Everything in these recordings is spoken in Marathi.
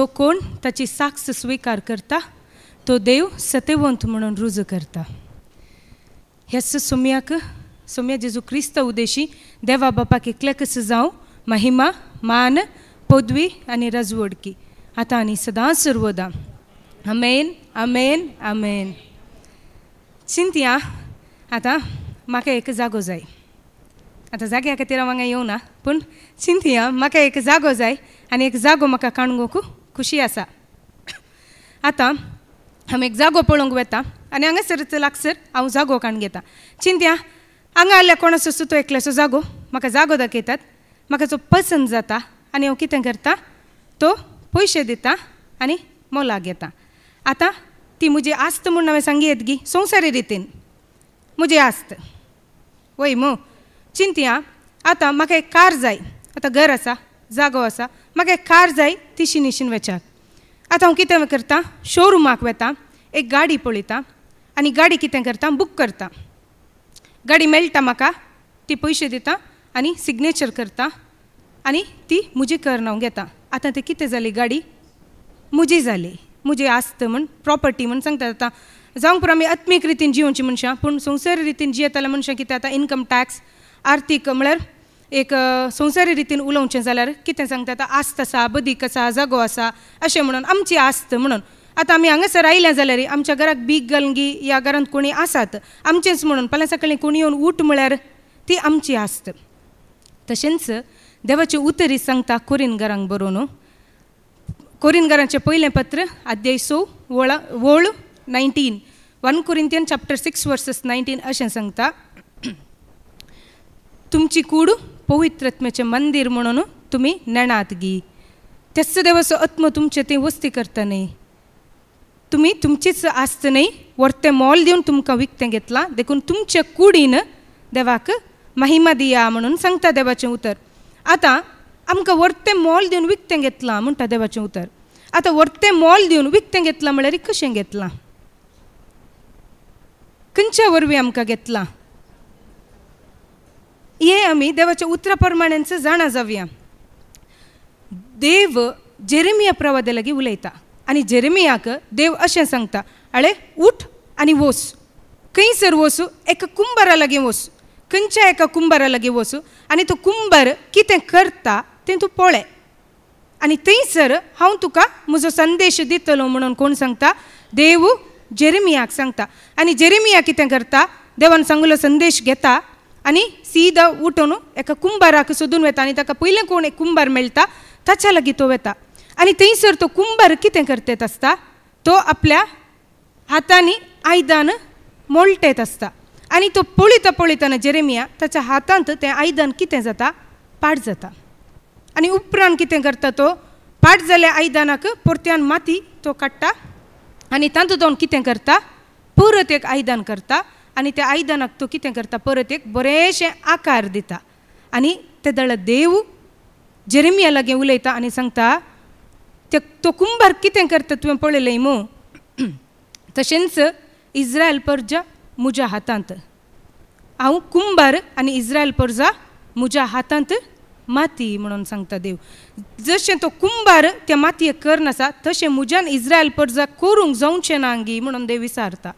जो कोण ताची साक्ष स्वीकार करता तो देव सत्यवंत म्हणून रुजू करता. ह्याच सोम्या जेजू क्रिस्त उदेशी देवा बापाक एकल्याकच जावं महिमा मान पदवी आनी राजवडकी आतां आनी सदांच सर्वदा. आमेन आमेन आमेन. चिंतया आतां म्हाका एक जागो जाय. आतां जाग्या खातीर हांव हांगा येवना पूण चिंतया म्हाका एक जागो जाय आनी एक जागो म्हाका काणूंक खुशी आसा. आतां हांव एक जागो पळोवंक वेता आनी हांगासरच लागसर हांव जागो काण घेता. चिंतया हांगा आल्या कोणाचो सुतो एकल्याचो जागो म्हाका जागो दाखयतात, म्हाका जो पसंद जाता आनी हांव कितें करता तो पयशे दिता आनी मोलाक घेता. आतां ती म्हजी आस्त म्हूण हांवें सांगी येतगी संवसारी रितीन म्हजी आस्त वय मो. चिंतया आतां म्हाका एक कार जाय. आतां घर आसा जागो आसा म्हाका एक कार जाय तिशी निशीन वेचाक. आतां हांव कितें करता शोरुमाक वेता एक गाडी पळयता आनी गाडी कितें करता बूक करता. गाडी मेळटा म्हाका ती पयशे दिता आनी सिग्नेचर करता आनी ती म्हजी करून हांव घेता. आतां ती कितें जाली गाडी म्हजी जाली म्हजी आस्त म्हण प्रॉपर्टी म्हण सांगतात. आतां जावंक पुरो आमी आत्मीक रितीन जिवची मनशां पूण संवसारी रितीन जियेताल्या मनशां कितें आतां इनकम टॅक्स आर्थीक म्हळ्यार एक संवसारी रितीन उलोवचें जाल्यार कितें सांगता आतां आस्त आसा बदीक आसा जागो आसा अशें म्हणून आमची आस्त म्हणून. आतां आमी हांगासर आयल्या जाल्यार आमच्या घराक बीग घालगी ह्या घरांत कोणी आसात आमचेंच म्हणून फाल्यां सकाळीं कोणी येवन उठ म्हळ्यार ती आमची आस्त. तशेंच देवाचे उतरी सांगता कोरिनकारांक बरोवन कोरिनकारांचें पयलें पत्र अध्याय 6 वोळ 19 1 Corinthians chapter 6 verses 19 अशें सांगता. तुमची कूड पवित्रत्मेचें मंदिर म्हणून तुमी नेणात गी. तेच देवाचो आत्मो तुमचे ते वस्ती करता न्ही. तुमी तुमचीच आस्त न्ही व्हरतें मोल दिवन तुमकां विकतें घेतलां देखून तुमचे कुडीन देवाक महिमा दिया म्हणून सांगता देवाचें उतर. आतां आमकां व्हरतें मोल दिवन विकतें घेतलां म्हणटा देवाचें उतर. आतां व्हरतें मोल दिवन विकतें घेतलां म्हळ्यार कशें घेतलां खंयच्या वरवीं आमकां घेतलां हे आमी देवाच्या उतरा प्रमाणेंच जाणा जावया. देव जेरेमिया प्रवादे लागीं उलयता आनी जेरेमियाक देव अशें सांगता अळे उठ आनी वच खंयसर वचू एका कुंभारा लागीं वच खंयच्या एका कुंभारा लागीं वचू आनी तो कुंभार कितें करता तें तूं पळय आनी थंयसर हांव तुका म्हजो संदेश दितलो म्हणून कोण सांगता देव जेरेमियाक सांगता. आनी जेरेमिया कितें करता देवान सांगलो संदेश घेता आनी सीदा उठून एका कुंभाराक सोदून वेता आनी ताका पयलें कोण एक कुंभार मेळटा ताच्या लागीं तो वेता आनी थंयसर तो कुंभार कितें करतेत आसता तो आपल्या हातांनी आयदान मोडटेत आसता आनी तो पळयता पळयतना जेरेमिया ताच्या हातांत तें आयदान कितें जाता पाड जाता आनी उपरांत कितें करता तो पाड जाल्या आयदानाक परत्यान माती तो काडटा आनी तातूंत कितें करता परत एक आयदान करता आनी त्या आयदानाक तो कितें करता परत एक बरेंशें आकार दिता आनी ते दळ देव जेरेमिया लागीं उलयता आनी सांगता तो कुंभार कितें करता तुवें पळयलें मो. तशेंच इस्रायल प्रजा म्हज्या हातांत हांव कुंभार आनी इस्रायल प्रजा म्हज्या हातांत माती म्हणून सांगता देव. जशें तो कुंभार त्या मातयेक करनासा तशें म्हज्यान इस्रायल प्रजा करूंक जावचें ना गी म्हणून देव विचारता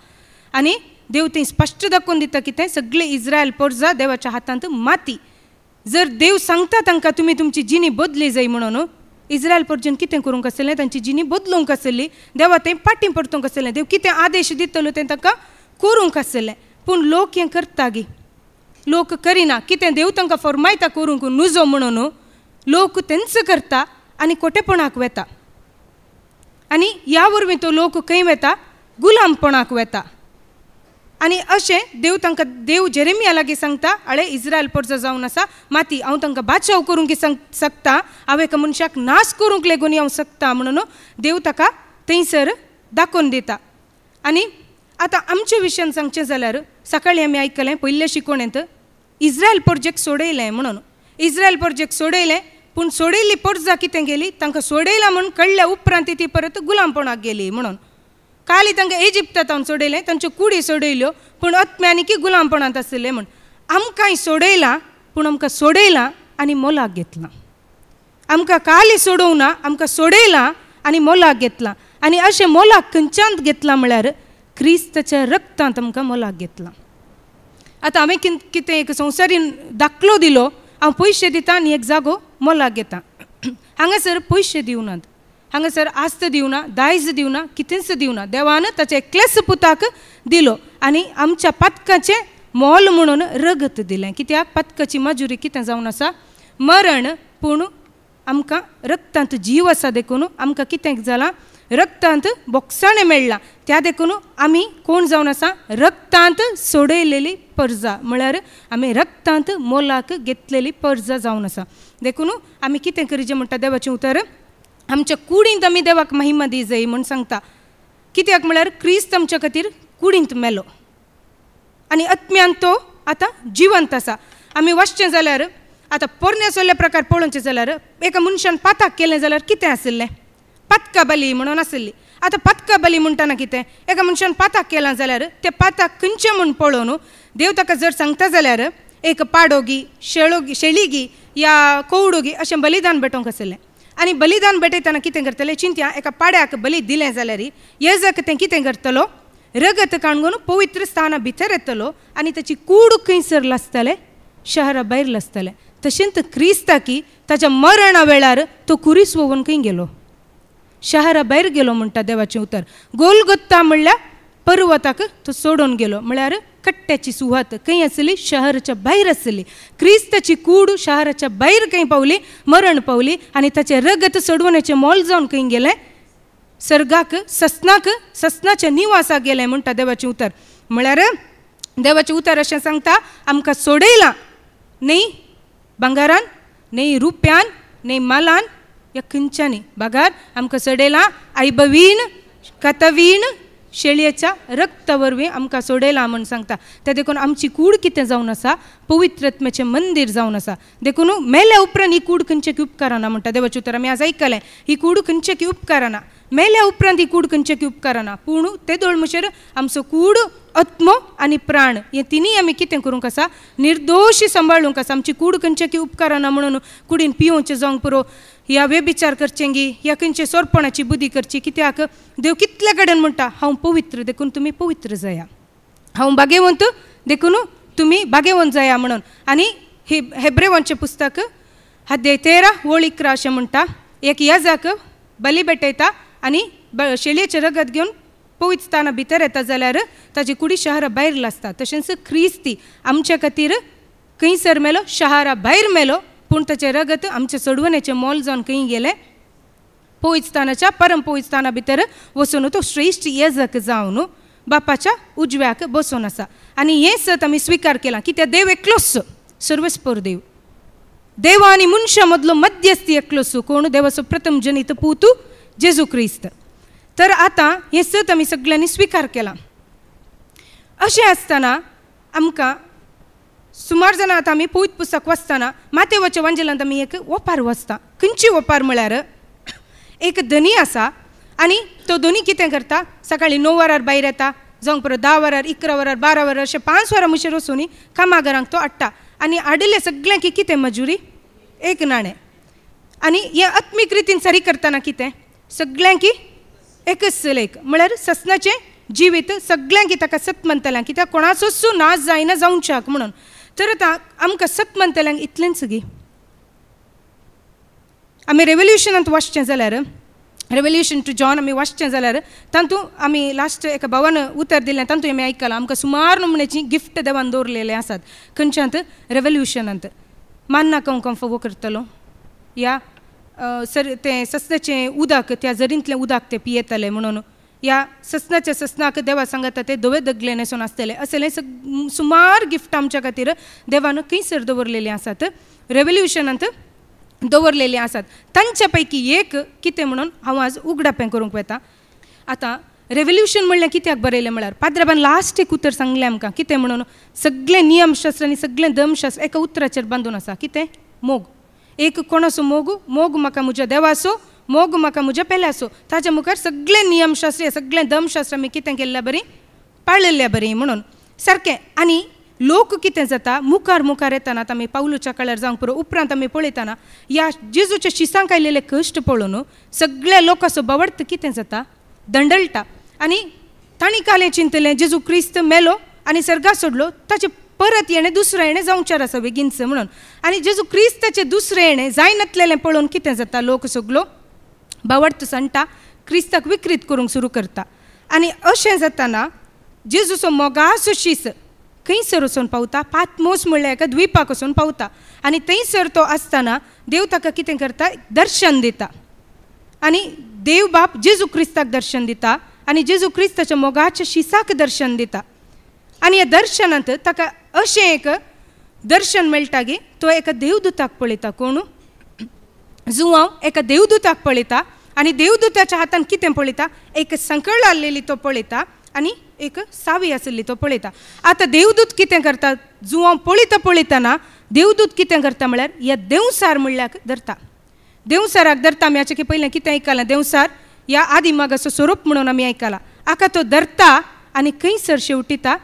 आनी देव थंय स्पश्ट दाखोवन दिता कितें सगळे इस्रायल प्रजा देवाच्या हातांत माती. जर देव सांगता तांकां तुमी तुमची जिणी बदली जाय म्हणून इस्रायल प्रजेन कितें करूंक आसलें तांची जिणी बदलूंक आसली देवा तें पाटी पडतूंक आसलें देव कितें आदेश दितलो तें तांकां करूंक आसलें पूण लोक हें करता गी लोक करिना कितें देव तांकां फरमायता करूंक नुजो म्हणून लोक तेंच करता आनी खोटेपणाक वेता आनी ह्या वरवीं तो लोक खंय वेता गुलामपणाक वेता आनी अशें देव तांकां देव जेरेमिया लागीं सांगता अळे इस्रायल प्रजा जावन आसा माती हांव तांकां बादशाह करूंक शकता हांव एका मनशाक नाश करूंक लेगून हांव शकता म्हणून देव ताका थंयसर दाखोवन दिता. आनी आतां आमच्या विशयान सांगचें जाल्यार सकाळीं आमी आयकलें पयल्या शिकोवणेंत इस्रायल प्रजेक सोडयलें म्हणून इस्रायल प्रजेक सोडयलें पूण सोडयल्ली प्रजा कितें गेली तांकां सोडयलां म्हणून कळ्ळ्या उपरांत ती परत गुलामपणाक गेली म्हणून. काली तांकां इजिप्तांत सोडयलें तांच्यो कुडी सोडयल्यो पूण आत्म्यांनी की गुलामपणांत आसले म्हण आमकांय सोडयलां पूण आमकां सोडयलां आनी मोलाक घेतलां. आमकां काली सोडोवना आमकां सोडयलां आनी मोलाक घेतला आनी अशें मोलाक खंयच्यान घेतला म्हळ्यार क्रिस्ताच्या रक्तांत आमकां मोलाक घेतला. आतां हांवें कितें एक संवसारीन दाखलो दिलो, हांव पयशे दितां आनी एक जागो मोलाक घेता. हांगासर पयशे दिवनात, हांगासर आस्त दिवना, दायज दिवना, कितेंच दिवना. देवान ताच्या एकल्याच पुताक दिलो आनी आमच्या पातकाचें मोल म्हणून रगत दिलें. कित्याक पातकाची मजुरी कितें जावन आसा? मरण. पूण आमकां रक्तांत जीव आसा देखून आमकां कितें जालां? रक्तांत बोगसाणें मेळ्ळां. त्या देखून आमी कोण जावन आसा? रक्तांत सोडयलेली पर्जा, म्हळ्यार आमी रक्तांत मोलाक घेतलेली पर्जा जावन आसा. देखून आमी कितें करचें म्हणटा देवाचें उतर? आमच्या कुडींत आमी देवाक महिमा दी जाय म्हूण सांगता. कित्याक म्हळ्यार क्रिस्त आमच्या खातीर कुडींत मेलो आनी आत्म्यान तो आतां जिवंत आसा. आमी वाचचें जाल्यार आतां पोरण्या सोल्ले प्रकार पळोवचें जाल्यार एका मनशान पाताक केलें जाल्यार कितें आसलें? पातका बली म्हणून आसली. आतां पातका बली म्हणटाना कितें? एका मनशान पाताक केलां जाल्यार तें पाताक खंयचें म्हूण पळोवन देव ताका जर सांगता जाल्यार एक पाडोगी, शेळीगी या कोवडोगी अशें बलिदान भेटोवंक आसलें. आनी बलिदान भेटयतना कितें करतलें? चिंत्या एका पाड्याक बली दिलें जाल्यार येजक तें कितें करतलो? रगत काणून पवित्र स्थाना भितर येतलो आनी ताची कूड खंयसर लासतलें? शहरा भायर लासतलें. तशेंच क्रिस्ताकी ताच्या मरणा वेळार तो कुरीस वोवन खंय गेलो? शहरा भायर गेलो म्हणटा देवाचें उतर. गोलगोत्ता म्हणल्यार पर्वताक तो सोडून गेलो, म्हळ्यार कट्ट्याची सुवात खंय आसली? शहराच्या भायर आसली. क्रिस्ताची कूड शहराच्या भायर खंय पावली? मरण पावली आनी ताचें रगत सोडवण्याचें मोल जावन खंय गेलें? सर्गाक, ससनाच्या निवासाक गेलें म्हणटा देवाचें उतर. म्हळ्यार देवाचें उतर अशें सांगता, आमकां सोडयलां न्ही भांगारान, न्ही रुप्यान, न्ही मालान, या खंयच्यानी बागार आमकां सोडयलां आयबवीन, कतवीन, शेळयेच्या रक्ता वरवीं आमकां सोडयलां म्हूण सांगता. ते देखून आमची कूड कितें जावन आसा? पवित्रत्म्याचें मंदीर जावन आसा. देखून मेल्या उपरांत ही कूड खंयचे की उपकारना म्हणटा देवाचें उतर. आमी आज आयकलें ही कूड खंयचे की उपकारना. मेल्या उपरांत ही कूड खंयचे की उपकारना. पूण ते दोळ म्हणसर आमचो कूड, आत्मो आनी प्राण हे तिनी आमी कितें करूंक आसा? निर्दोशी सांबाळूंक आसा. आमची कूड खंयचे की उपकारना म्हणून कुडीन पिवोवचें जावंक पुरो, या वेबिचार करचें गी, या खंयचे सोरपणाची बुद्धी करची. कित्याक देव कितले कडेन म्हणटा हांव पवित्र देखून तुमी पवित्र जाया, हांव भाग्यवंत देखून तुमी भाग्यवंत जाया म्हणून. आनी हेब्रेवांचें पुस्तक अध्याय 13 वळ 11 अशें म्हणटा, एक याजक बली भेटयता आनी शेळयेचें रगत घेवन पवित्र स्थाना भितर येता जाल्यार ताची कुडी शहरा भायर लासता. तशेंच क्रिस्ती आमच्या खातीर खंयसर मेलो? शहरा भायर मेलो. पूण ताचें रगत आमच्या सोडवण्याचें मोल जावन खंय गेलें? पवित्र स्थानाच्या परम पवित्र स्थाना भितर वचून तो श्रेश्ठ येजक जावन बापाच्या उजव्याक बसून आसा. आनी हें सत आमी स्विकार केलां. कित्याक देव एकलोच, सर्वस्पर देव, देव आनी मनशा मदलो मध्यस्थी एकलोच. कोण? देवाचो प्रथम जनीत पूत जेजू क्रिस्त. तर आतां हें सत आमी सगळ्यांनी स्विकार केलां. अशें आसतना आमकां सुमार जाणां आतां आमी पवित्र पुस्तक वाचतना मातेवाच्या वांजेलांत आमी एक ओपार वाचता. खंयची ओपार म्हळ्यार एक धनी आसा आनी तो धनी कितें करता? सकाळीं 9 वरार भायर येता, जावंक पुरो 10 वरार, 11 वरार, 12 वरार अशें 5 वरां मुशेर वचून कामागारांक तो हाडटा. आनी हाडिल्ले सगळ्यांक कितें मजुरी? 1 नाणें. आनी हें आत्मीक रितीन सारी करतना कितें? सगळ्यांक एकच लेख, म्हळ्यार ससनाचें जिवीत सगळ्यांक ताका सत म्हणटल्यांक. कित्याक कोणाचोच नाश जायना जावंक म्हणून. तर आतां आमकां सत म्हणटल्यांक इतलेंच गी. आमी रेवल्युशनांत वाचचें जाल्यार रेवल्युशन टू जॉन आमी वाचचें जाल्यार तातूंत आमी लास्ट एका भावान उतर दिलें, तातूंत आमी आयकलां आमकां सुमार नमुन्याची गिफ्ट देवान दवरलेले आसात. खंयच्यांत? रेवल्युशनांत. मान्नाक हांव फोव करतलो, या तें ससनाचें उदक, त्या झरींतलें उदक ते पियेतले म्हणून, या ससनाक देवा सांगता ते धवे दगले न्हेसून आसतले. असले सुमार गिफ्ट आमच्या खातीर देवान खंयसर दवरलेलीं आसात? रेवल्युशनांत दवरलेलीं आसात. तांच्या पैकी एक कितें म्हणून हांव आज उगडापें करूंक वता. आतां रेवल्युशन म्हणल्यार कित्याक बरयलें म्हळ्यार पाद्रबान लास्ट एक उतर सांगलें आमकां. कितें म्हणून? सगळें नियमशास्त्र आनी सगळें धर्मशास्त्र एका उतराचेर बांदून आसा. कितें? मोग. एक कोणाचो मोग? मोग म्हाका म्हज्या देवाचो, मोग म्हाका म्हज्या पेल्याचो. ताच्या मुखार सगळें नियमशास्त्र, सगळें धर्मशास्त्र आमी कितें केल्ल्या बरीं? पाळिल्ल्या बरीं म्हणून सारकें. आनी लोक कितें जाता मुखार मुखार येताना आतां आमी पावलूच्या काळार जावंक पुरो उपरांत आमी पळयताना ह्या जेजूच्या शिसांक आयलेले कश्ट पळोवन सगळे लोकांचो बवडत कितें जाता दंडळटा आनी तांणी कालें चिंतलें जेजू क्रिस्त मेलो आनी सर्गाक सोडलो ताचे परत येणें दुसरें येणें जावचार आसा बेगीनच म्हणून आनी जेजू क्रिस्ताचें दुसरें येणें जाय नासलेलें पळोवन कितें जाता लोक सगळो बावडतो सांडटा क्रिस्ताक विकृत करूंक सुरू करता आनी अशें जाताना जेजूचो मोगाचो शीस खंयसर वचून पावता पातमोस म्हणल्यार एका द्विपाक वचून पावता आनी थंयसर तो आसतना देव ताका कितें करता दर्शन दिता आनी देव बाप जेजू क्रिस्ताक दर्शन दिता आनी जेजू क्रिस्ताच्या मोगाच्या शिसाक दर्शन दिता आनी ह्या दर्शनांत ताका अशें एक दर्शन मेळटा की तो एका देवदूताक पळयता कोण जुवांव एका देवदूताक पळयता आनी देवदूताच्या हातान कितें पळयता एक संकळ आसलेली तो पळयता आनी एक सावी आसली तो पळयता आतां देवदूत कितें करता जुवांव पळयतना देवदूत कितें करता म्हळ्यार ह्या देवसार म्हणल्यार धरता देवसाराक धरता आमी हाचे पयलें कितें आयकलां देवसार ह्या आदी मागाचो स्वरूप म्हणून आमी आयकलां आका तो धरता आनी खंयसर शेवटिता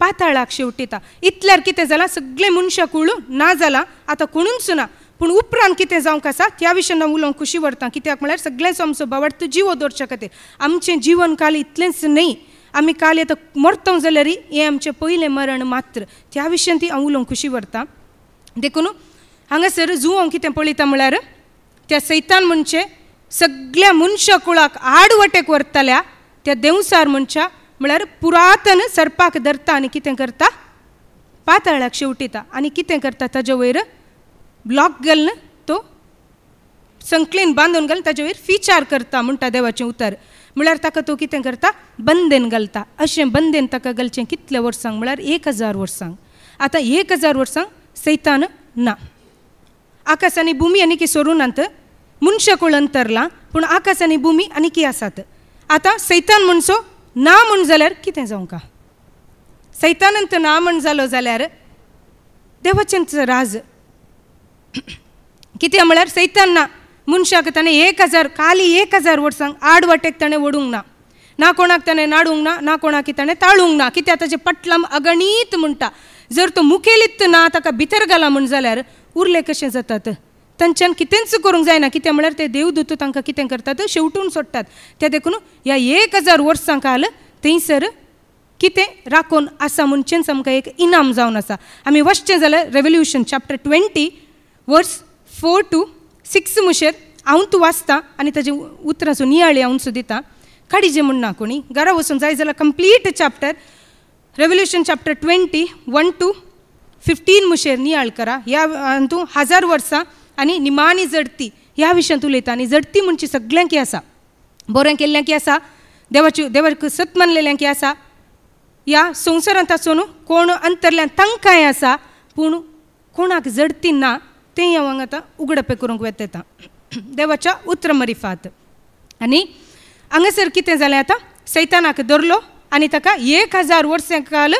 पाताळाक शेवटिता इतल्यार कितें जालां सगळे मनशां कळून ना जालां आतां कोणूच ना पूण उपरांत कितें जावंक आसा त्या विशयान हांव उलोवंक खुशी व्हरतां कित्याक म्हळ्यार सगळ्यांचो आमचो बावडतो जिवो दवरच्या खातीर आमचें जीवन काल इतलेंच न्ही आमी काल आतां मरतों जाल्यार हें आमचें पयलें मरण मात्र त्या विशयान ती हांव उलोवंक खुशी व्हरतां देखून हांगासर जुवांव कितें पळयता म्हळ्यार त्या सैतान म्हणचे सगळ्या मनशा कुळाक आडवटेक व्हरतल्या त्या देवसार मनशा म्हळ्यार पुरातन सर्पाक धरता आनी कितें करता पाताळाक शेवटिता आनी कितें करता ताजे वयर ब्लॉक घालून तो संकलेन बांदून घालून ताजे वयर फिचार करता म्हणटा देवाचें उतर म्हळ्यार ताका तो कितें करता बंदेन घालता अशें बंदेन ताका घालचें कितल्या वर्सांक म्हळ्यार 1000 वर्सांक आतां 1000 वर्सांक सैतान ना आकाश आनी भुमी आनी सोडूनात मनशा कुळ अंतरला पूण आकाश आनी भुमी आनी आसात आतां सैतान म्हणचो ना म्हण जाल्यार कितें जावंका सैतानंत ना म्हण जालो जाल्यार देवाचें राज कित्याक म्हळ्यार सैतान ना मनशाक ताणें 1000 खाली 1000 वर्सांक आडवटेक ताणें ओडूंक ना ना कोणाक ताणें नाडूंक ना ना कोणाक ताणें ताळूंक ना कित्याक ताचे पटलाम अगणीत म्हणटा जर तो मुखेलीत ना ताका भितर घाला म्हण जाल्यार उरले कशें जातात तांच्यान कितेंच करूंक जायना कित्याक म्हळ्यार ते देवदूत तांकां कितें करतात शेवटून सोडटात ते देखून ह्या 1000 वर्सां काल थंयसर कितें राखून आसा म्हणचेंच आमकां एक इनाम जावन आसा आमी वचचें जाल्यार रेवल्युशन चॅप्टर 20 वर्स 4 to 6 मुशेर हांव तूं वाचता आनी ताजे उतरांचो नियाळी हांव सुद्दां दिता काडीजे म्हणना कोणी घरा वचून जाय जाल्यार complete chapter revolution chapter 20 1 to 15 मुशेर नियाळ करा ह्या हातूंत 1000 वर्सां आनी निमाणी जडती ह्या विशयांत उलयता आनी जडती म्हणची सगळ्यांकी आसा बरें केल्ल्यांकी आसा देवाक सत मानलेल्यांकी आसा ह्या संवसारांत आसून कोण अंतरल्यान तांकांय आसा पूण कोणाक जडती ना तें हांव आतां उगडपे करूंक येता देवाच्या उतर मरिफात आनी हांगासर कितें जालें आतां सैतानाक धरलो आनी ताका 1000 वर्सां काल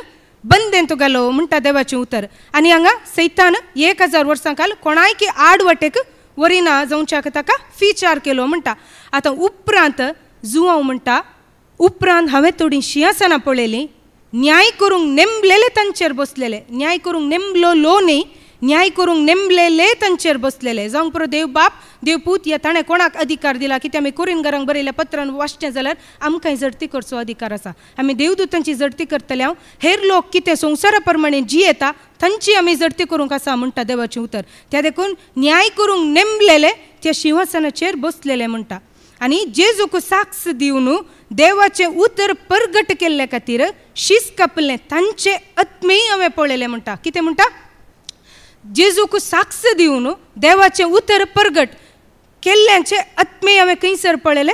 बंदेन तो घालो म्हणटा देवाचें उतर आनी हांगा सैतान 1000 वर्सां काल कोणायकी आडवटेक वरिना जावच्याक ताका फिचार केलो म्हणटा आतां उपरांत जुवांव म्हणटा उपरांत हांवें थोडीं शिंयासनां पळयलीं न्याय करूंक नेमलेले तांचेर बसलेले न्याय करूंक नेमलो लो न्ही न्याय करूंक नेमलेले तांचेर बसलेले जावंक पुरो देव बाप देवपूत ह्या ताणें कोणाक अधिकार दिला कित्याक आमी कोरिंगरांक बरयल्या पत्रान वाचचें जाल्यार आमकांय जडती करचो अधिकार आसा आमी देवदूतांची जडती करतले हांव हेर लोक कितें संवसारा प्रमाणे जी येता तांची आमी जडती करूंक आसा म्हणटा देवाचें उतर त्या देखून न्याय करूंक नेमलेले त्या सिंहासनाचेर बसलेले म्हणटा आनी जेजूक साक्ष दिवन देवाचें उतर परगट केल्ले खातीर शीस कापलें तांचे आत्मेय हांवें पळयलें म्हणटा कितें म्हणटा जेजूक साक्ष दिवन देवाचें उतर परगट केल्ल्यांचे आत्मेय हांवें खंयसर पळयले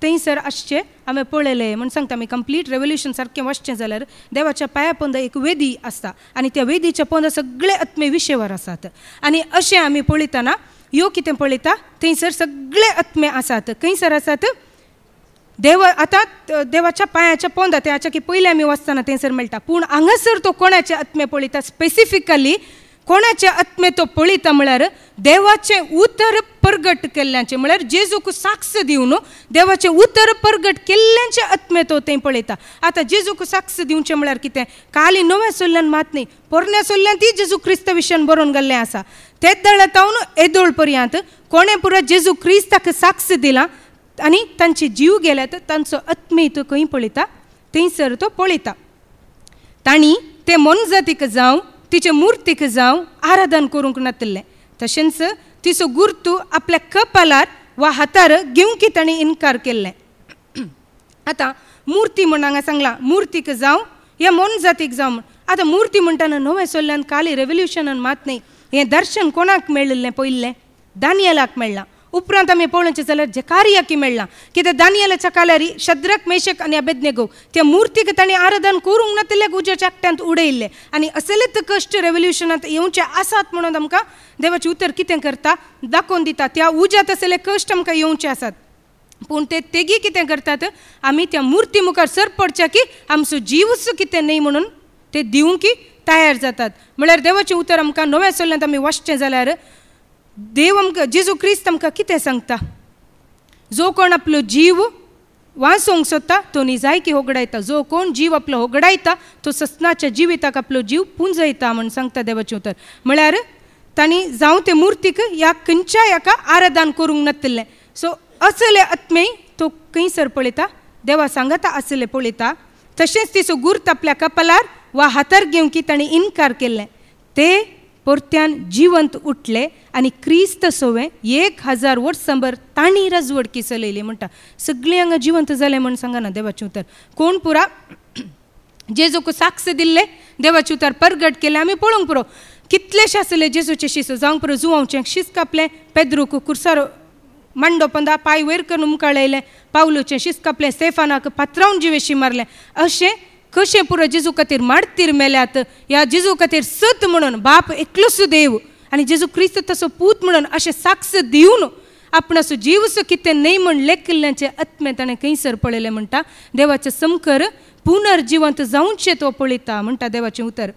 थंयसर आसचे हांवें पळयले म्हण सांगता आमी कंप्लीट रेवल्युशन सारकें वाचचें जाल्यार देवाच्या पांया पोंदा एक वेदी आसता आनी त्या वेदीच्या पोंदा सगळे आत्मे विशेवर आसात आनी अशें आमी पळयतना ह्यो कितें पळयता थंयसर सगळे आत्मे आसात खंयसर आसात देव आतां देवाच्या पांयाच्या पोंदा ते हाच्या की पयलीं आमी वाचतना थंयसर मेळटा पूण हांगासर तो कोणाचे आत्मे पळयता स्पेसिफिकली कोणाचे आत्मे तो पळयता म्हळ्यार देवाचें उतर परगट केल्ल्याचें, म्हळ्यार जेजूक साक्ष दिवन देवाचें उतर परगट केल्ल्याचें आत्मे तो थंय पळयता. आतां जेजूक साक्ष दिवचें म्हळ्यार कितें? खाली नव्या सोल्ल्यान मात न्ही, पोरण्या सोल्ल्यान ती जेजू क्रिस्त विशयान बरोवन गेल्लें आसा. तेच दळातावन येदोळ पर्यंत कोणें पुरो जेजू क्रिस्ताक साक्ष दिला आनी तांचे जीव गेल्यात, तांचो आत्मे तो खंय पळयता? थंयसर तो पळयता. तांणी ते मनजातीक जावं तिचे मुर्तीक जावं आराधन करूंक नातलें. तशेंच तिचो गुर्तू आपल्या कपालार वा हातार घेवंकी तांणी इन्कार केल्लें. आतां मुर्ती म्हण हांगा सांगलां, मुर्तीक जावं या मनजातीक जावं. आतां मुर्ती म्हणटाना नव्या सोल्ल्यान काली रेवल्युशनान मात न्ही, हें दर्शन कोणाक मेळिल्लें? पयलें दानियेलाक मेळ्ळां. उपरांत आमी पळोवचें जाल्यार जकारियाक मेळ्ळां. कित्याक दानियेलाच्या कालारी शद्रक, मेशक आनी अबेदनेगो त्या मुर्तीक तांणी आराधन करूंक नातलें उज्याच्या एकट्यान उडयल्लें. आनी असलेच कश्ट रेवल्युशनांत येवचे आसात म्हणून आमकां देवाचें उतर कितें करता? दाखोवन दिता. त्या उज्यात असले कश्ट आमकां येवचे आसात, पूण ते तेगी कितें करतात? आमी त्या मुर्ती मुखार सर पडचे की आमचो जीवच कितें न्ही म्हणून ते दिवंक तयार जातात. म्हळ्यार देवाचें उतर आमकां नव्या सोल्ल्यांत आमी वाचचें जाल्यार देव आमकां जेजू क्रिस्त आमकां कितें सांगता? जो कोण आपलो जीव वाचोवंक सोदता तो निजायकी होगडायता. जो कोण जीव आपलो होगडायता तो ससनाच्या जिविताक आपलो जीव पुंजयता म्हूण सांगता देवाचें उतर. म्हळ्यार तांणी जावं ते मुर्तीक या खंयच्याय हाका आराधन करूंक नातलें. सो असले आत्मे तो खंयसर पळयता? देवा सांगता असले पळयता. तशेंच तिचो गुर्त आपल्या कपालार वा हातार घेवंकी तांणी इन्कार केल्लें. ते परत्यान जिवंत उठले आनी क्रिस्त सोवें 1000 वर्सांभर तांणी राजवडकी चलयली म्हणटा. सगळीं हांगा जिवंत जालें म्हण सांगना देवाचें उतर. कोण पुरा जेजूक साक्ष दिल्ले, देवाचें उतर परगट केलें. आमी पळोवंक पुरो कितलेशे आसले जेजूचे शिश्य. जावंक पुरो जुवांवचें शीस कापलें, पेद्रूक कुर्सार मांडो पंदा पांय वयर करून मुखार लायलें, पावलोचें शीस कापलें, स्तेफानाक पात्रावन जिवेशी मारलें. अशें कशें पुरो जेजू खातीर मारतीर मेल्यात. ह्या जेजू खातीर सत म्हणून बाप एकलोच देव आनी जेजू क्रिस्त तसो पूत म्हणून अशें साक्ष दिवन आपणाचो जीवसो कितें न्ही म्हण लेखिल्ल्याचें आत्मे ताणें खंयसर पळयलें म्हणटा. देवाचे समकर पुनर्जिवंत जावचें तो पळयता म्हणटा देवाचें उतर.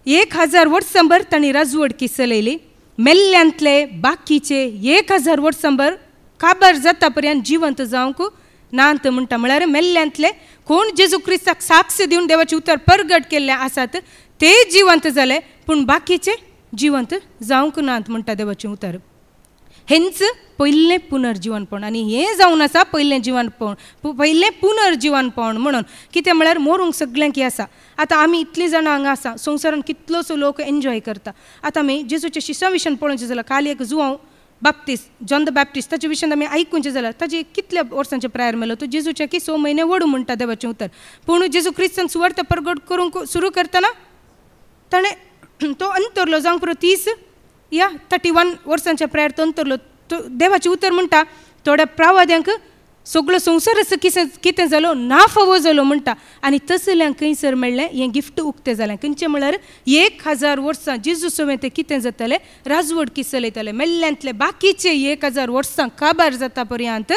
1000 वर्सांभर तांणी राजवडकी चलयली. मेल्ल्यांतले बाकीचे 1000 वर्सांभर काबार जाता पर्यंत जिवंत जावंक नांत म्हणटा. म्हळ्यार मेल्ल्यांतले कोण जेजू क्रिस्ताक साक्ष दिवन देवाचें उतर परगट केल्ले आसात ते जिवंत जाले, पूण बाकीचे जिवंत जावंक नांत म्हणटा देवाचें उतर. हेंच पयलें पुनर्जिवनपण आनी हें जावन आसा पयलें जिवनपण, पयलें पुनर्जिवनपण म्हणून. कितें म्हळ्यार मरूंक सगळ्यांक आसा. आतां आमी इतलीं जाणां हांगा आसा, संवसारान कितलोसो लोक एन्जॉय करता. आतां आमी जेजूच्या शिश्यां विशयान पळोवचें जाल्यार काल एक जुवांव बाप्तिस्ट, जॉन द बॅप्टिस्ट, ताचे विशयान आमी आयकुचें जाल्यार ताजे कितल्या वर्सांचे प्रायर मेलो तो जेजूच्या की 6 म्हयने वडू म्हणटा देवाचें उतर. पूण जेजू क्रिस्तान सुवार्थ परगट करूंक सुरू करतना ताणें तो अंतरलो. जावंक पुरो 30 या 31 वर्सांच्या प्रायर तो अंतरलो. तो देवाचें उतर म्हणटा थोड्या प्रावाद्यांक सगळो संवसार कितें जालो ना फावो जालो म्हणटा. आनी तसल्यांक खंयसर मेळ्ळें हें गिफ्ट उक्तें जालें. खंयचें म्हळ्यार 1000 वर्सां जेजू सवें तें कितें जातालें? राजवडकी चलयतालें. मेल्ल्यांतले बाकीचे 1000 वर्सां काबार जाता पर्यंत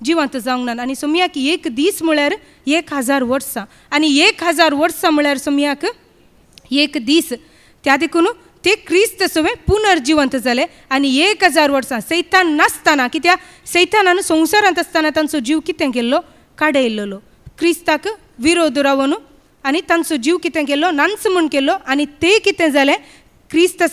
जिवंत जावंक ना. आनी समयाक एक दीस म्हळ्यार 1000 वर्सां आनी 1000 वर्सां म्हळ्यार समयाक एक दीस. त्या देखून ते क्रिस्त सवें पुनर्जिवंत जाले आनी 1000 वर्सां सैतान नासतना, कित्याक सैतानान संवसारांत आसतना तांचो जीव कितें केल्लो? काडयल्लो. क्रिस्ताक विरोध रावन आनी तांचो जीव कितें केल्लो? नांच म्हूण केल्लो. आनी ते कितें जालें? क्रिस्त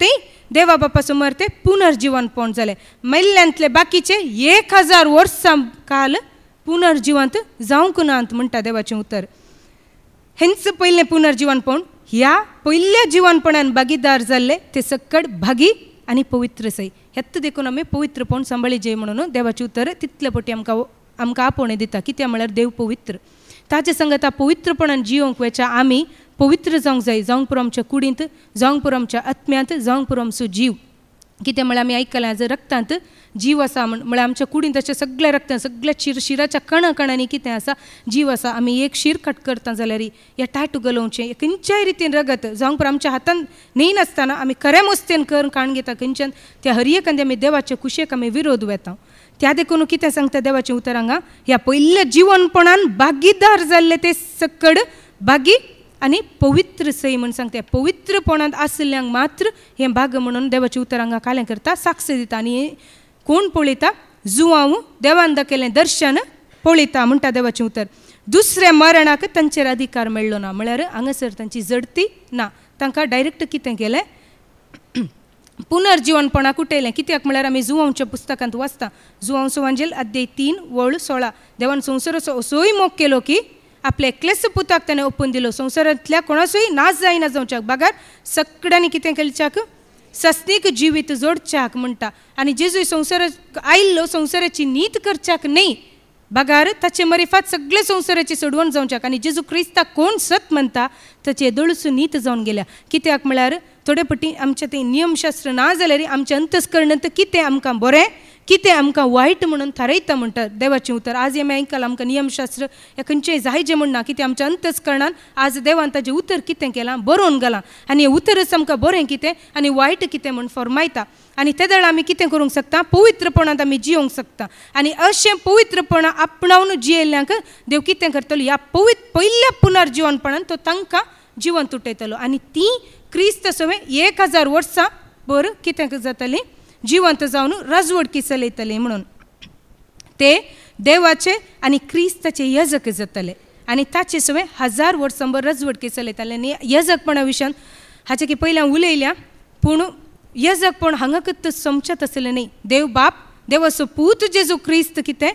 ते देवा बापा समोर ते पुनर्जिवनपण जालें. मेल्ल्यांतले बाकीचे 1000 वर्सां काल पुनर्जिवंत जावंक नांत म्हणटा देवाचें उतर. हेंच पयलें पुनर्जिवनपण. ह्या पयल्या जिवनपणान भागीदार जाल्ले ते सकड भागी आनी पवित्र सई. हेत देखून आमी पवित्रपण सांबाळी जे म्हणून देवाचें उतर तितले पटी आमकां आपोवणें दिता. कित्याक म्हळ्यार देव पवित्र. ताचे संगत पवित्रपणान जियोंक वेच्या आमी पवित्र जावंक जाय. जावंक पुरो आमच्या कुडींत, जावंक पुरो आमच्या आत्म्यांत, जावंक पुरो आमचो जीव. कित्याक म्हळ्यार आमी आयकलां जर रक्तांत जीव आसा म्हळ्यार आमच्या कुडींत अशें सगळ्या रक्तांत सगळ्या शिराच्या कणांनी कितें आसा? जीव आसा. आमी एक शीर कट करता जाल्यार ह्या टायटू घालोवचें खंयच्याय रितीन रगत जावंक पुरो आमच्या हातान न्ही नासतना आमी खऱ्या मस्तेन करून काण घेता. खंयच्यान त्या हरयेकांदे आमी देवाच्या कुशेक आमी विरोध वेता. त्या देखून कितें सांगता देवाचें उतर हांगा? ह्या पयल्या जिवनपणान भागीदार जाल्ले ते सकड भागी आनी पवित्र सई म्हणून सांगता पवित्रपणांत आसल्यांक मात्र हें भाग म्हणून देवाचें उतर हांगा कालें करता साक्ष दिता आनी कोण पळयता जुवांव देवान दाखयलें दर्शन पळयता म्हणटा देवाचें उतर दुसऱ्या मरणाक तांचेर अधिकार मेळ्ळो ना म्हळ्यार हांगासर तांची जडती ना तांकां डायरेक्ट कितें केलें पुनर्जीवनपणाक उठयलें कित्याक म्हळ्यार आमी जुवांवच्या पुस्तकांत वाचता जुवांव वांजेल अध्याय 3 वळ 16 देवान संवसार असोय मोग केलो की आपल्या एकलेच पुताक ताणें ओपून दिलो संवसारांतल्या कोणाचोय नाश जायना जावच्याक बागार सगळ्यांनी कितें केलच्याक सस्तीक जिवीत जोडच्याक म्हणटा आनी जेजूय संवसाराक आयिल्लो संवसाराची नीत करच्याक न्ही बागार ताचे मरिफात सगळे संवसाराची सोडवण जावच्याक आनी जेजू क्रिस्ताक कोण सत म्हणटा ताचे दळसू नीत जावन गेल्या कित्याक म्हळ्यार थोडे पटी आमचें तें नियमशास्त्र ना जाल्यार आमचें अंतस्करणांत कितें आमकां बरें कितें आमकां वायट म्हणून थारयता म्हणटा देवाचें उतर आज आमी आयकलां आमकां नियमशास्त्र हें खंयचेंय जायजें म्हणना कितें आमच्या अंतस्करणान आज देवान ताजें उतर कितें केलां बरोवन घालां आनी हें उतरच आमकां बरें कितें आनी वायट कितें म्हूण फॉर्मायता आनी ते वेळार आमी कितें करूंक शकता पवित्रपणांत आमी जियोंक शकता आनी अशें पवित्रपणां आपणावन जियेल्ल्यांक देव कितें करतलो ह्या पयल्या पुनर्जिवनपणान तो तांकां जिवन तुटयतलो आनी ती क्रिस्त सवे 1000 वर्सां बर कितें जातलीं जिवंत जावन राजवडकी चलयतले म्हणून ते देवाचे आनी क्रिस्ताचे यजक जातले आनी ताचे सवे 1000 वर्सां बर राजवडकी चलयतले आनी यजकपणा विशयान हाचे की पयल्यां उलयल्या पूण यजकपण हांगा कत्त समचत आसलें न्ही देव बाप देवाचो पूत जेजू क्रिस्त कितें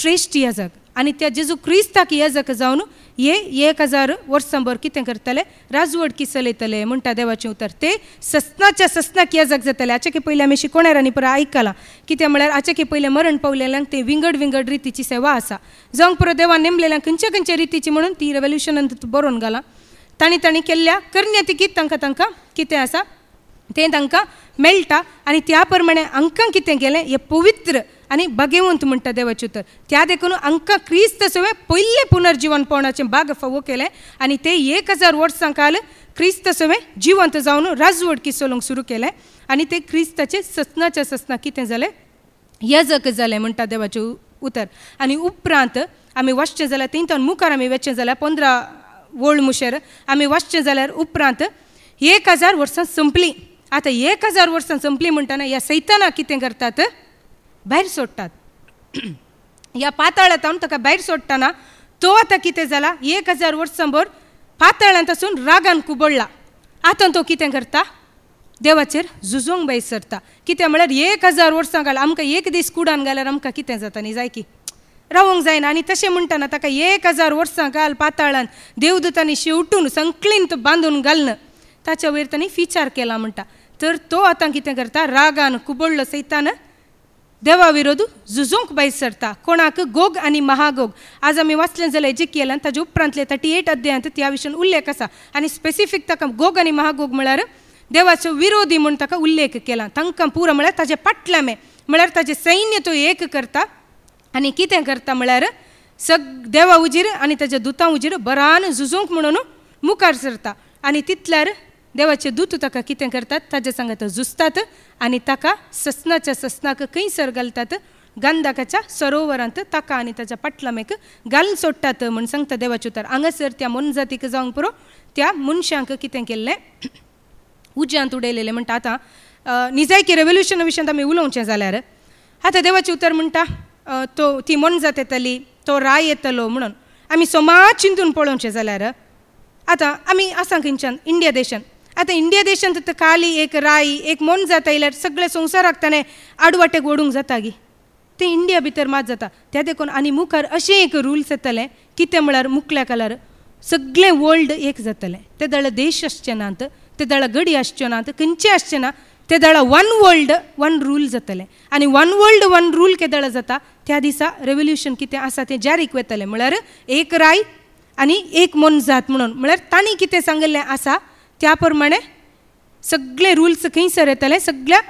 श्रेश्ठ यजक आनी त्या जेजू क्रिस्ताक यजक जावन हे 1000 वर्सां बर कितें करतले राजवडकी चलयतले म्हणटा देवाचें उतर ते सस्नाच्या सस्नाक यजक जातले हाचे की पयलीं आमी शिकोवणाऱ्यांनी पुरो आयकलां कित्याक म्हळ्यार हाचे की पयलें मरण पावलेल्यांक ते विंगड रितीची सेवा आसा जावंक पुरो देवान नेमलेल्यांक खंयचे रितीची म्हणून ती रेवल्युशनांत बरोवन घालां तांणी केल्ल्या करण्या तांकां कितें आसा तें तांकां मेळटा आनी त्या प्रमाणे हांकां कितें केलें हें पवित्र आनी भाग्यवंत म्हणटा देवाचें उतर त्या देखून हांकां क्रिस्त सवे पयले पुनर्जीवनपणाचें भाग फावो केलें आनी ते 1000 वर्सां काल क्रिस्त सवे जिवंत जावन राजवडकी चलोवंक सुरू केलें आनी ते क्रिस्ताचे सस्नाच्या सस्ना कितें जालें यजक जालें म्हणटा देवाचें उतर आनी उपरांत आमी वाचचें जाल्यार तेंतून मुखार आमी वचचें जाल्यार 15 वळ मुशेर आमी वाचचें जाल्यार उपरांत 1000 वर्सां संपलीं आतां 1000 वर्सां संपलीं म्हणटना ह्या सैतानाक कितें करतात भायर सोडटात ह्या पाताळांत ताका भायर सोडटना तो आतां कितें जाला 1000 वर्सां भर पाताळांत आसून रागान कुबळ्ळा आतां तो कितें करता देवाचेर झुजोवंक भायर सरता कित्याक म्हळ्यार 1000 वर्सां घाल आमकां एक दीस कुडान घाल्यार आमकां कितें जाता न्ही जाय की रावंक जायना आनी तशें म्हणटना ताका 1000 वर्सां घाल पाताळांत देवदूतांनी शेवटून संकळींत बांदून घालन ताच्या वयर तांणी विचार केला म्हणटा तर तो आतां कितें करता रागान कुबळ्ळो सैतान देवा विरोध झुजोवंक भायर सरता कोणाक गोग आनी महागोग आज आमी वाचलें जाल्यार एजेकियेलान ताजे उपरांतले 38 अध्यायांत त्या विशयान उल्लेख आसा आनी स्पेसिफीक ताका गोग आनी महागोग म्हळ्यार देवाचो विरोधी म्हूण ताका उल्लेख केला तांकां पुरो म्हळ्यार ताजे पाटलामे म्हळ्यार ताजें सैन्य तो एक करता आनी कितें करता म्हळ्यार देवा उजीर आनी ताज्या दुतां उजीर बरान झुजोवंक म्हणून मुखार सरता आनी तितल्यार देवाचे दूत ताका कितें करतात ताजे सांगात झुजतात आनी ताका सस्नाच्या सस्नाक खंयसर घालतात गंधकाच्या सरोवरांत ताका आनी ताच्या पाटलामेक घालून सोडटात म्हूण सांगता देवाचे उतर हांगासर त्या मनजातीक जावंक पुरो त्या मनशांक कितें केल्लें उज्यांत उडयलेलें म्हणटा आतां निजायकी रेवल्युशना विशयान आमी उलोवचें जाल्यार आतां देवाचे उतर म्हणटा ती मनजात येतली तो राय येतलो म्हणून आमी समाज चिंतून पळोवचें जाल्यार आतां आमी आसा खंयच्यान इंडिया देशान आतां इंडिया देशांत तर खाली एक राई एक मन जाता आयल्यार सगळे संवसाराक ताणें आडवाटेक ओडूंक जाता गी तें इंडिया भितर मात जाता त्या देखून आनी मुखार अशें एक रुल्स येतलें कितें म्हळ्यार मुखल्या कालार सगळें वर्ल्ड एक जातलें ते दळ देश आसचे नात ते दळ गडी आसच्यो नात खंयचे आसचे ना ते दळ वन वर्ल्ड वन रूल जातलें आनी वन वर्ल्ड वन रूल केदळ जाता त्या दिसा रेवल्युशन कितें आसा तें जारीक वयतलें म्हळ्यार एक राय आनी एक मन जात म्हणून म्हळ्यार तांणी कितें सांगिल्लें आसा त्या प्रमाणे सगळे रुल्स खंयसर येतले सगळ्या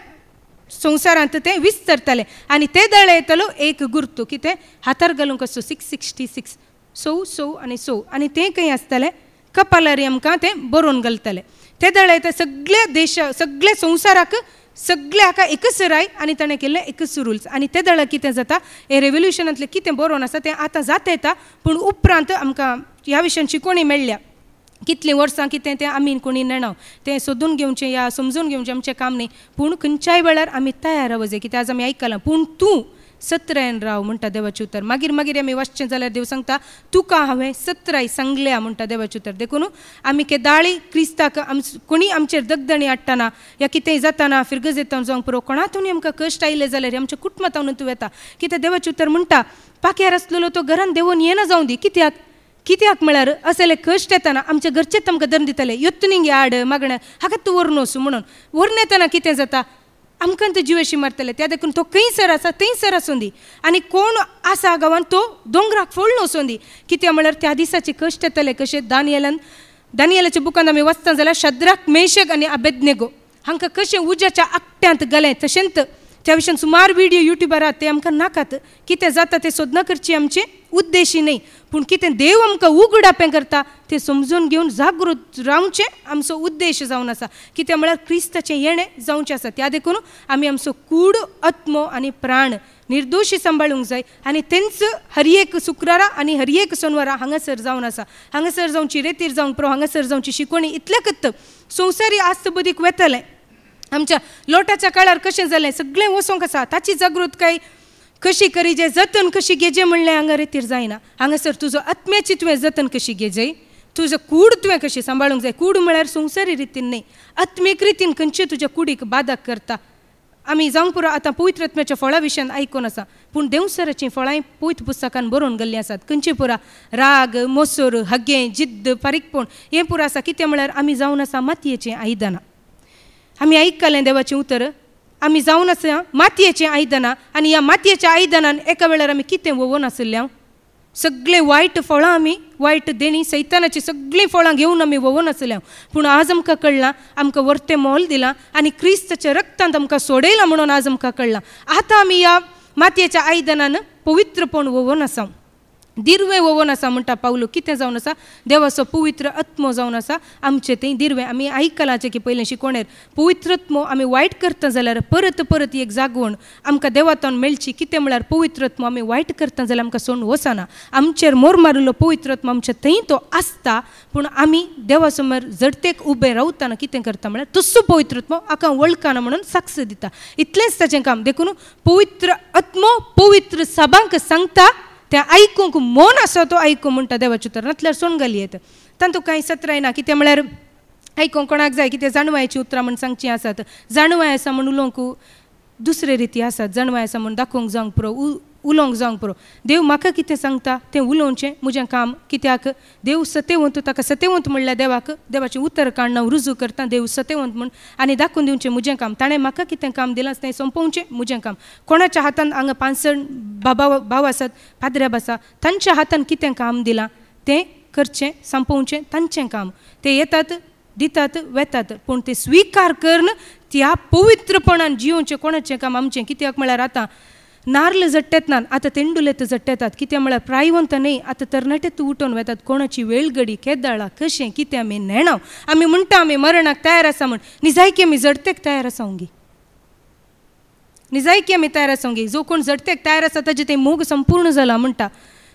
संवसारांत ते विस्तरतले आनी ते दळ येतलो एक गुर्तू कितें हातार घालूंक असो 666 सौ आनी तें खंय आसतलें कपालारी आमकां तें बरोवन घालतले ते दळ येता सगळ्या देश सगळ्या संवसाराक सगळे हाका एकच राय आनी ताणें केल्ले एकच रुल्स आनी ते दळ कितें जाता हे रेवल्युशनांतलें कितें बरोवन आसा तें आतां जाता येता पूण उपरांत आमकां ह्या विशयान शिकोवणी मेळ्ळ्या कितलीं वर्सां कितें तें आमी कोणी नेणाव तें सोदून घेवचें या समजून घेवचें आमचें काम न्ही पूण खंयच्याय वेळार आमी तयार रावूं जाय कित्याक आज आमी आयकलां पूण तूं सत्रायन राव म्हणटा देवाचें उतर मागीर मागीर आमी वाचचें जाल्यार देव सांगता तुका हांवें सत्राय सांगल्या म्हणटा देवाचें उतर देखून आमी केदाळी क्रिस्ताक कोणी आमचेर दगदणी हाडटना या कितेंय जाताना फिरगज येता जावंक पुरो कोणातून आमकां कश्ट आयले जाल्यार आमच्या कुटुंबांतून तूं येता कित्याक देवाचें उतर म्हणटा पाक्यार आसलेलो तो घरान देवून येना जावं दी कित्याक म्हळ्यार असले कश्ट येताना आमच्या घरचेच आमकां दर दिताले योत्तुनींग हाड मागणें हाका तूं व्हरून वचूं म्हणून व्हरून येताना कितें जाता आमकां तो जिवेशी मारतले त्या देखून तो खंयसर आसा थंयसर आसूं दी आनी कोण आसा गांवांत तो दोंगराक फोडून वचूं दी कित्याक म्हळ्यार त्या दिसाचे कश्ट येतले कशे दानियेलाच्या बुकांत आमी वाचता जाल्यार शद्राक मेशक आनी अबेदनेगो हांकां कशें उज्याच्या आकट्यांत घालें तशेंच त्या विशयान सुमार व्हिडिओ युट्यूबार आहात ते आमकां नाकात कितें जाता ते सोदना करची आमचे उद्देशी न्ही पूण कितें देव आमकां उगडापें करता तें समजून घेवन जागृत रावचें आमचो उद्देश जावन आसा कित्याक म्हळ्यार क्रिस्ताचें येणें जावचें आसा त्या देखून आमी आमचो कूड आत्मो आनी प्राण निर्दोशी सांबाळूंक जाय आनी तेंच हर एक शुक्रारा आनी हर एक सोनवारा हांगासर जावन आसा हांगासर जावची रेतीर जावन प्रो हांगासर जावची शिकवणी इतलें संवसारी आस्त बदीक वेतलें आमच्या लोटाच्या काळार कशें जालें सगळें वसोंक आसा ताची जागृतकाय कशी करीजे जतन कशी घेजे म्हणलें हांगा रेतीर जायना हांगासर तुजो आत्म्याची तुवें जतन कशी घेजय तुजो कूड तुवें कशी सांबाळूंक जाय कूड म्हळ्यार संवसारी रितीन न्ही आत्मीक रितीन खंयचे तुज्या कुडीक बादाक करता आमी जावंक पुरो आतां पवित्र आत्म्याच्या फळा विशयान आयकून आसा पूण देवसराचीं फळां पवित्र पुस्तकान बरोवन गेल्लीं आसात खंयचीं पुरा राग मोसोर हगे जिद्द फारीकपण हें पुरो आसा कितें म्हळ्यार आमी जावन आसा मातयेचीं आयदनां आमी आयकलें देवाचें उतर आमी जावन आसा मातयेचें आयदनां आनी ह्या मातयेच्या आयदनान एका वेळार आमी कितें वोवून आसल्या सगळें वायट फळां आमी वायट देणी सैतानाची सगळीं फळां घेवन आमी वोवून आसल्या पूण आज आमकां कळ्ळां आमकां वर्तें मोल दिलां आनी क्रिस्ताच्या रक्तांत आमकां सोडयलां म्हणून आज आमकां कळ्ळां आतां आमी ह्या मातयेच्या आयदनान पवित्रपण वोवून आसा दिर्वे वोवून आसा म्हणटा पावलो कितें जावन आसा देवाचो पवित्र आत्मो जावन आसा आमचें तें दिर्वें आमी आयकलांचें की पयलें शिकोवणेर पवित्र आत्मो आमी वायट करता जाल्यार परत एक जागवण आमकां देवातान मेळची कितें म्हळ्यार पवित्र आत्मो आमी वायट करता जाल्यार आमकां सोडून वचना आमचेर मोर मारिल्लो पवित्र आत्मो आमच्या थंय तो आसता पूण आमी देवा समोर जडतेक उबे रावतना कितें करता म्हळ्यार तसो पवित्र आत्मो आका वळखना म्हणून साक्ष दिता इतलेंच ताचें काम देखून पवित्र आत्मो पवित्र सभांक सांगता तें आयकूंक मन आसा तो आयकूं म्हणटा देवाचें उतर नातल्यार सोन घाली येता तातूंत कांय सत्राय ना कितें म्हळ्यार आयकूंक कोणाक जाय कितें जाणवायची उतरां म्हण सांगचीं आसात जाणवाय आसा म्हण उलोवंक दुसरे रिती आसात जाणवाय आसा म्हण दाखोवंक जावंक पुरो उलोवंक जावंक पुरो देव म्हाका कितें सांगता तें उलोवचें म्हजें काम कित्याक देव सत्यवंत ताका सत्यवंत म्हणल्यार देवाक देवाचें उतर काडून हांव रुजू करता देव सत्यवंत म्हण आनी दाखोवन दिवचें म्हजें काम ताणें म्हाका कितें काम दिलां तें संपोवचें म्हजें काम कोणाच्या हातान हांगा 5 भाव आसात पाद्र्याब आसा तांच्या हातान कितें काम दिलां तें करचें संपोवचें तांचें काम ते येतात दितात वेतात पूण ते स्विकार करून त्या पवित्रपणान जिवचें कोणाचें काम आमचें कित्याक म्हळ्यार आतां नारळ जट्टेतात आतां तेंडुलेत जट्टेतात कित्याक म्हळ्यार प्रायवंत न्ही आतां तरणाटेत उठोवन वेतात कोणाची वेळगडी केदाळा कशें कितें आमी नेणाव आमी म्हणटा आमी मरणाक तयार आसा म्हण निजायकी आमी जडतेक तयार आसा उंगी निजायकी आमी तयार आसा उंगी जो कोण जडतेक तयार आसा ताजें तें मोग संपूर्ण जाला म्हणटा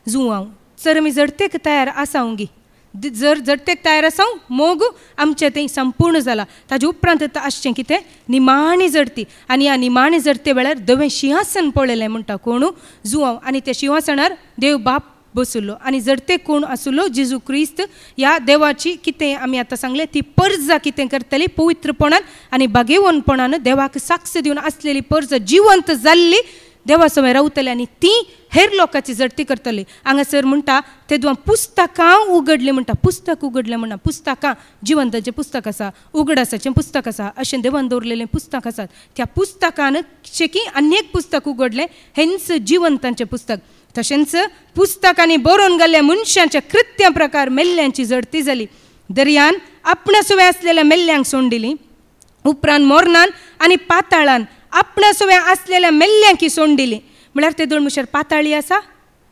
जुवांव जर आमी जडतेक तयार आसा उंगी जर जडतेक तयार आसा मोग आमचें तें संपूर्ण जाला ताजे उपरांत आसचें कितें निमाणी जडती आनी ह्या निमाणे जडते वेळार धवें सिंहासन पळयलें म्हणटा कोण जुवांव आनी त्या सिंहासनार देव बाप बसुल्लो आनी जडते कोण आसुल्लो जेजू क्रिस्त ह्या देवाची कितें आमी आतां सांगलें ती पर्जा कितें करतली पवित्रपणान आनी बागेवणपणान देवाक साक्ष दिवन आसलेली पर्ज जिवंत जाल्ली देवा समोर रावतली आनी ती हेर लोकांची जडती करतली हांगासर म्हणटा तेदुआं पुस्तकां उगडलीं म्हणटा पुस्तक उगडलें म्हणटा पुस्तकां जिवंताचें पुस्तक आसा उगडासाचें पुस्तक आसा अशें देवान दवरलेलें पुस्तक आसात त्या पुस्तकान की आनीक पुस्तक उगडलें हेंच जिवंतांचें पुस्तक तशेंच पुस्तकांनी बरोवन गेल्ल्या मनशांच्या कृत्या प्रकार मेल्ल्यांची जडती जाली दर्यान आपणा सुवे आसलेल्या मेल्ल्यांक सोडून दिली उपरांत मोरनान आनी पाताळान आपणा सुवे आसलेल्या मेल्ल्यांकी सोडून दिली म्हळ्यार ते दोन मुशार पाताळी आसा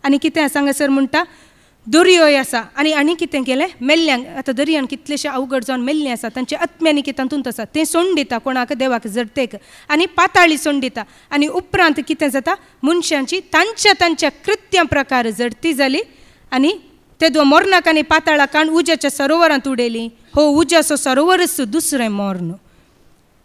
आनी कितें आसा हांगासर म्हणटा दर्योय आसा आनी कितें केलें मेल्ल्यांक आतां दर्यान कितलेशे अवघड जावन मेल्लीं आसा तांचे आत्म्यांनी कितें तातूंत आसा तें सोडून दिता कोणाक देवाक जडतेक आनी पाताळी सोडून दिता आनी उपरांत कितें जाता मनशांची तांच्या कृत्या प्रकार जडती जाली आनी तेदो मोर्नाक आनी पाताळाक आण उज्याच्या सरोवरांत उडयली. हो उज्याचो सरोवरच दुसरें मोर्न.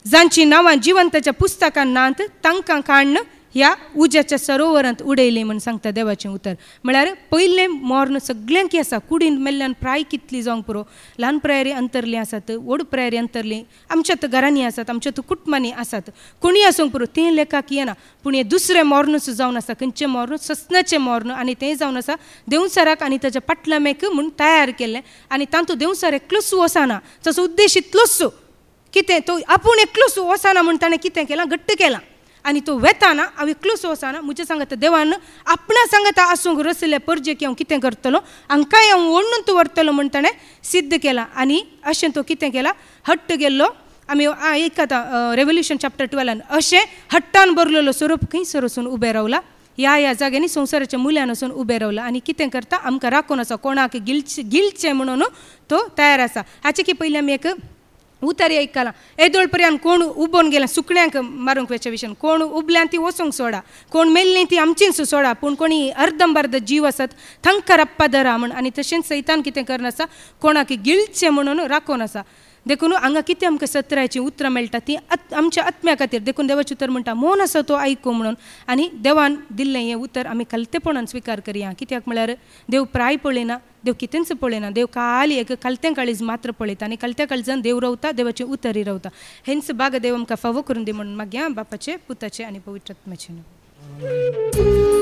जांची नांवां जिवंताच्या पुस्तकांत नात तांकां काण ह्या उज्याच्या सरोवरांत उडयली म्हूण सांगता देवाचें उतर. म्हळ्यार पयलें मोर्न सगळ्यांक आसा. कुडीन मेल्ल्यान प्राय कितली जावंक पुरो. ल्हान प्रायरी अंतरली आसात, व्हड प्रायरी अंतरली, आमच्यात घरांनी आसात, आमच्यात कुटुंबांनी आसात, कोणी आसूंक पुरो तें लेखाक येना. पूण हें दुसरें मोर्नच जावन आसा. खंयचें मोर्न? ससनाचें मोर्न. आनी तें जावन आसा देंवसाराक आनी ताच्या पाटलामेक म्हूण तयार केल्लें. आनी तांतूं देंवसार एकलोच वसाना. ताचो उद्देश इतलोच कितें तो आपूण एकलोच वसाना म्हूण ताणें कितें केलां? घट्ट केलां. आनी तो वेताना हांव एकलोच वसाना. म्हज्या सांगता देवान आपणा सांगता आसूंक रसले परजे की हांव कितें करतलो, हांकांय हांव ओडून तूं व्हरतलो म्हूण ताणें सिद्ध केलां. आनी अशें तो कितें केलां? हट्ट गेल्लो. आमी आयकता रेवल्युशन चॅप्टर 12 अशें हट्टान बरलेलो स्वरूप खंयसर वचून उबें रावला. ह्या जाग्यांनी संवसाराच्या मुल्यान वचून उबें रावला. आनी कितें करता? आमकां राखून आसा, कोणाक गिलचें म्हणून तो तयार आसा. हाचे की पयलीं आमी एक उतारी आयकलां. येदोळ पर्यंत कोण उबोन गेला सुकण्यांक मारूंक वेच्या विशयान, कोण उबल्यान ती वचूंक सोडा, कोण मेल्लीं ती आमचींच सोडा, पूण कोणी अर्दंबर्द जीव आसात तांकां राप्पा धरा म्हण. आनी तशेंच सैतान कितें करना आसा? कोणाक गिलचें म्हणून राखून आसा. देखून हांगा कितें आमकां सत्राची उतरां मेळटा ती आमच्या आत्म्या खातीर. देखून देवाचें उतर म्हणटा मौन आसा तो आयकूं म्हणून. आनी देवान दिल्लें हें उतर आमी कलतेपणान स्विकार करया. कित्याक म्हळ्यार देव प्राय पळयना, देव कितेंच पळयना. देव खाली एक कलतें काळीज मात्र पळयता. आनी कलत्या काळजान देव रावता, देवाचें उतरय रावता. हेंच बाग देव आमकां फावो करून दी म्हणून मागया बापाचे, पुताचे आनी पवित्र आत्म्याचे नांव.